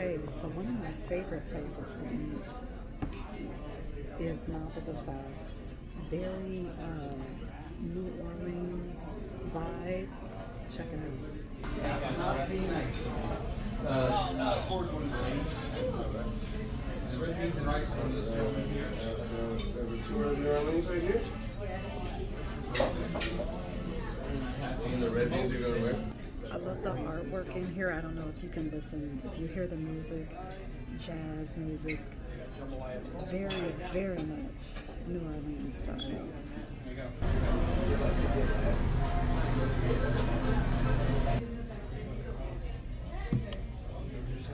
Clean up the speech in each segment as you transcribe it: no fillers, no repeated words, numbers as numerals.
Okay, so one of my favorite places to eat is Mouth of the South. Very New Orleans vibe. Check it out. The red beans and rice on this one here. Two New Orleans right here. And the red beans are going where? I love the artwork in here. I don't know if you can listen, if you hear the music, jazz music, very, very much New Orleans style.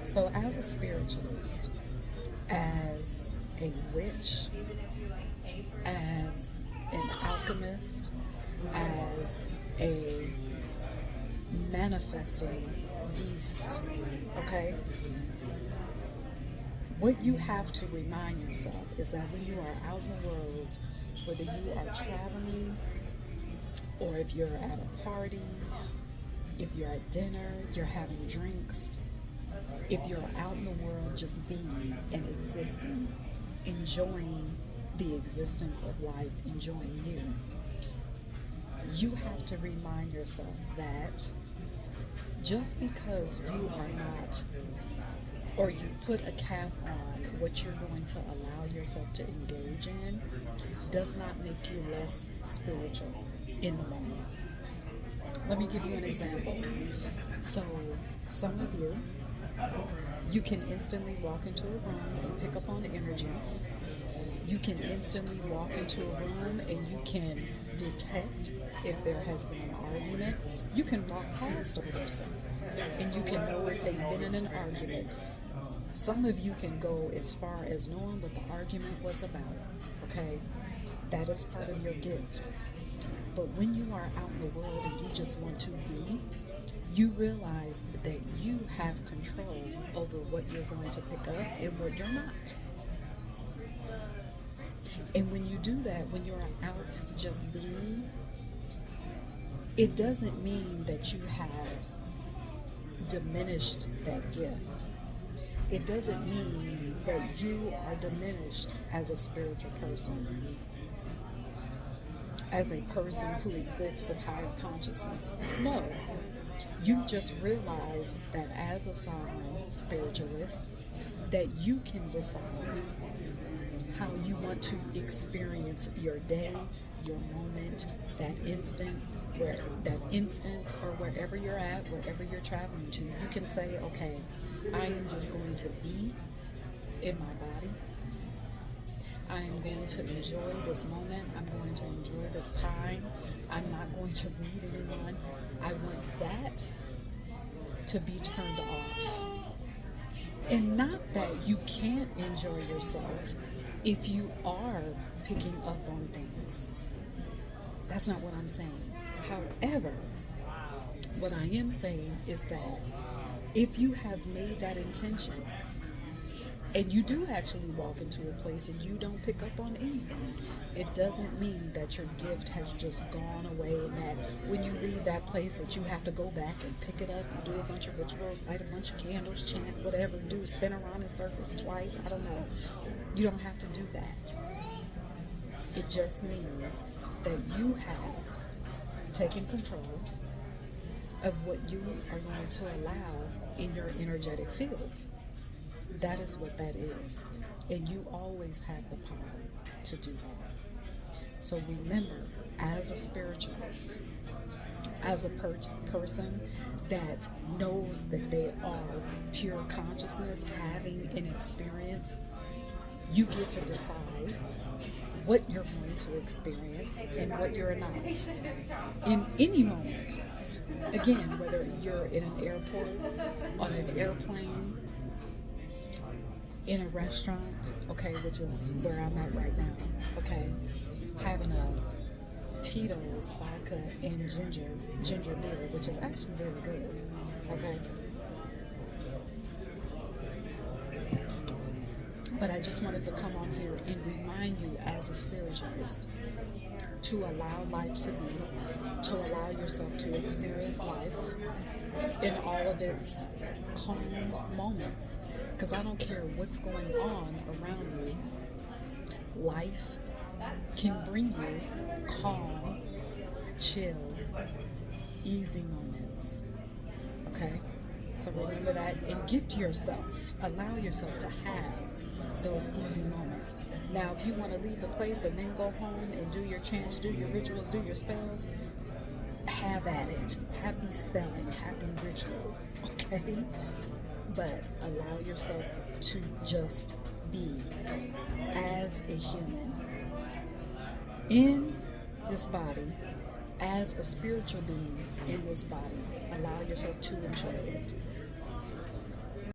So, as a spiritualist, as a witch, as an alchemist, as a manifesting beast, okay? What you have to remind yourself is that when you are out in the world, whether you are traveling or if you're at a party, if you're at dinner, you're having drinks, if you're out in the world just being and existing, enjoying the existence of life, enjoying you have to remind yourself that just because you are not, or you've put a cap on what you're going to allow yourself to engage in, does not make you less spiritual in the moment. Let me give you an example. So, some of you can instantly walk into a room and pick up on energies. You can instantly walk into a room and you can detect if there has been an argument. You can walk past a person and you can know if they've been in an argument. Some of you can go as far as knowing what the argument was about, okay? That is part of your gift. But when you are out in the world and you just want to be, you realize that you have control over what you're going to pick up and what you're not. And when you do that, when you're out just being, it doesn't mean that you have diminished that gift. It doesn't mean that you are diminished as a spiritual person, as a person who exists with higher consciousness. No. You just realize that as a sovereign spiritualist, that you can decide how you want to experience your day, your moment, that instant, that instance, or wherever you're at, wherever you're traveling to. You can say, okay, I am just going to be in my body. I am going to enjoy this moment. I'm going to enjoy this time. I'm not going to read anyone. I want that to be turned off. And not that you can't enjoy yourself if you are picking up on things. That's not what I'm saying. However, what I am saying is that if you have made that intention and you do actually walk into a place and you don't pick up on anything, it doesn't mean that your gift has just gone away and that when you leave that place that you have to go back and pick it up and do a bunch of rituals, light a bunch of candles, chant, whatever, spin around in circles twice, I don't know. You don't have to do that. It just means that you have taken control of what you are going to allow in your energetic fields. That is what that is. And you always have the power to do that. So remember, as a spiritualist, as a person that knows that they are pure consciousness, having an experience, you get to decide what you're going to experience and what you're not. In any moment. Again, whether you're in an airport, on an airplane, in a restaurant, okay, which is where I'm at right now, okay, having a Tito's vodka and ginger beer, which is actually very good, okay. But I just wanted to come on here and remind you as a spiritualist to allow life to be, to allow yourself to experience life in all of its calm moments. Because I don't care what's going on around you, life can bring you calm, chill, easy moments. Okay? So remember that and gift yourself. Allow yourself to have those easy moments. Now, if you want to leave the place and then go home and do your chants, do your rituals, do your spells, have at it. Happy spelling, happy ritual. Okay? But allow yourself to just be as a human in this body, as a spiritual being in this body. Allow yourself to enjoy it.